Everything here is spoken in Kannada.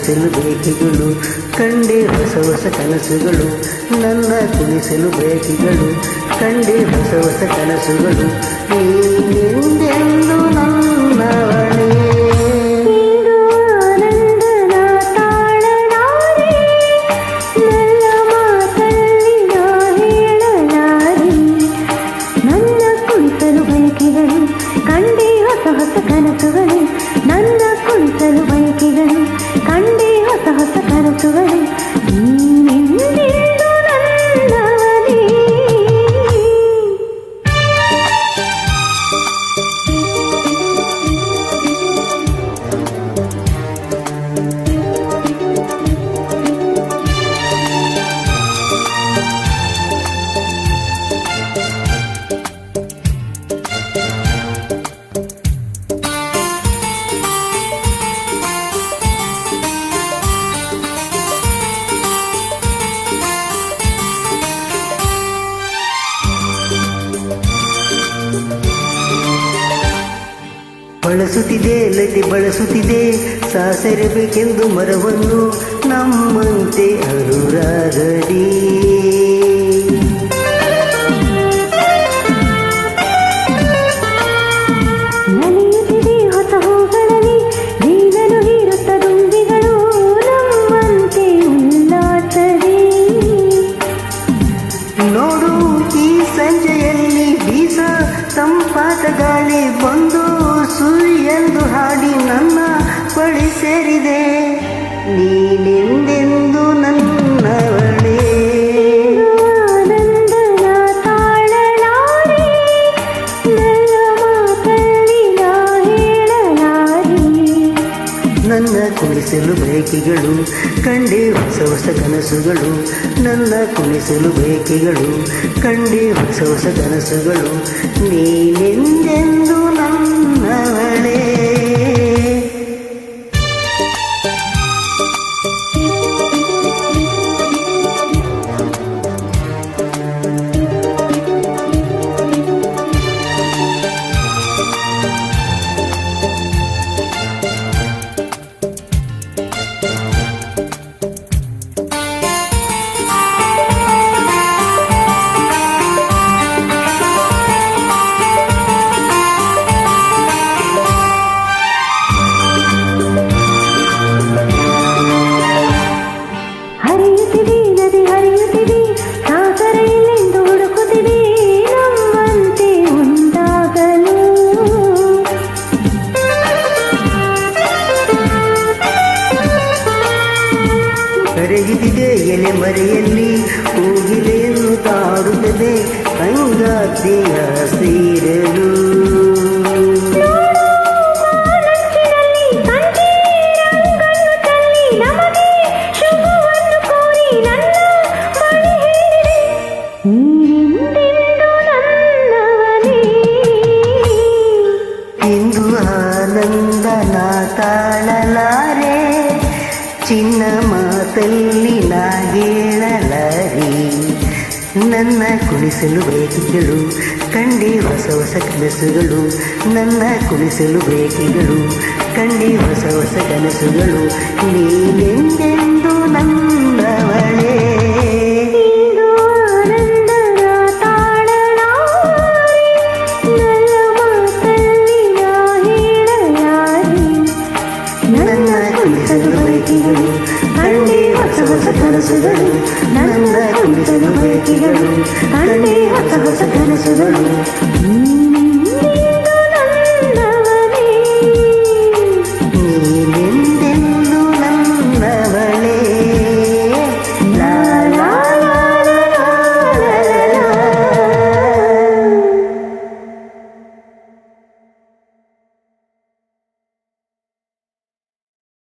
ಕುಣಿಸಲು ಬೇಕಿಗಳು ಕಂಡೆ ಹೊಸ ಹೊಸ ಕನಸುಗಳು ನನ್ನ ಕುಣಿಸಲು ಬೇಕಿಗಳು ಕಂಡೆ ಹೊಸ ಹೊಸ ಕನಸುಗಳು ನೀನೆಂದೆಂದು ನನ್ನವಳೇ ಕಂಡೆ ಹೊಸ ಹೊಸ ಕನಸುಗಳು ನನ್ನ ಕುಣಿಸಲು ಬಯಕೆಗಳು ಕಂಡೆ ಹೊಸ ಹೊಸ ಕನಸುಗಳು ನೀನೆಂದೆಂದು ನನ್ನವನೇ. ಬಳಸುತ್ತಿದೆ ಲತೆ ಬಳಸುತ್ತಿದೆ ಸಾಸರಬೇಕೆಂದು ಮರವನ್ನು ನಮ್ಮಂತೆ ಅನುರಾಗದಿ ನಲಿಯುತ್ತಿದೆ ಹೊಸ ಹೂಗಳಲ್ಲಿ ನೀನನು ಹೀರುತ್ತ ದುಂಬಿಗಳು ನಮ್ಮಂತೆ ಉಲ್ಲಾಸದಿ ನೋಡು ಈ ಸಂಜೆಯಲ್ಲಿ ಬೀಸ ತಂಪಾದ ಗಾಳಿ ಬಂದು ಸುರಿಯೆಂದು ಹಾಡಿ ನನ್ನ ಬಳಿ ಸೇರಿದೆ ನೀನೆಂದೆಂದು ನನ್ನವಳೇ. ಆನಂದನ ತಾಳಲಾರೆ ನನ್ನ ಮಾತಲ್ಲಿ ನಾ ಹೇಳಲಾರೆ. ನನ್ನ ಕುಣಿಸಲು ಬಯಕೆಗಳು ಕಂಡೆ ಹೊಸ ಹೊಸ ಕನಸುಗಳು ನನ್ನ ಕುಣಿಸಲು ಬಯಕೆಗಳು ಕಂಡೆ ಹೊಸ ಹೊಸ ಕನಸುಗಳು ನೀನೆಂದೆಂದು ನನ್ನವಳೇ. ಹರಿಯುತ್ತಿದೆ ನದಿ ಹರಿಯುತ್ತಿದೆ ಸಾಗರ ಎಲ್ಲೆಂದು ಹುಡುಕುತ್ತಿದೆ ನಮ್ಮಂತೆ ಒಂದಾಗಲು. ಕರೆಯುತ್ತಿದೆ ಎಲೆ ಮರೆಯಲ್ಲಿ ಕೋಗಿಲೆಯನ್ನು ತಾಡುತ್ತದೆ ಸಂಗಾತಿಯ ಸೇರಲು ಇಂದು ಆನಂದನ ತಾಳಲಾರೆ ಚಿನ್ನ ಮಾತಲ್ಲಿ ನಾ ಹೇಳಲಾರೆ ನನ್ನ ಕುಣಿಸಲು ಬೇಕಿಗಳು ಕಂಡೆ ಹೊಸ ಹೊಸ ಕನಸುಗಳು ನನ್ನ ಕುಣಿಸಲು ಬೇಕಿಗಳು ಕಂಡೆ ಹೊಸ ಹೊಸ ಕನಸುಗಳು ನೀನೆಂದೆಂದು ನನ್ನವಳೇ. ಕಂಡೆ ಹೊಸ ಹೊಸ ಕನಸುಗಳು ನನ್ನ ಕುಣಿಸಲು ಬಯಕೆಗಳು ಕಂಡೆ ಹೊಸ ಹೊಸ ಕನಸುಗಳು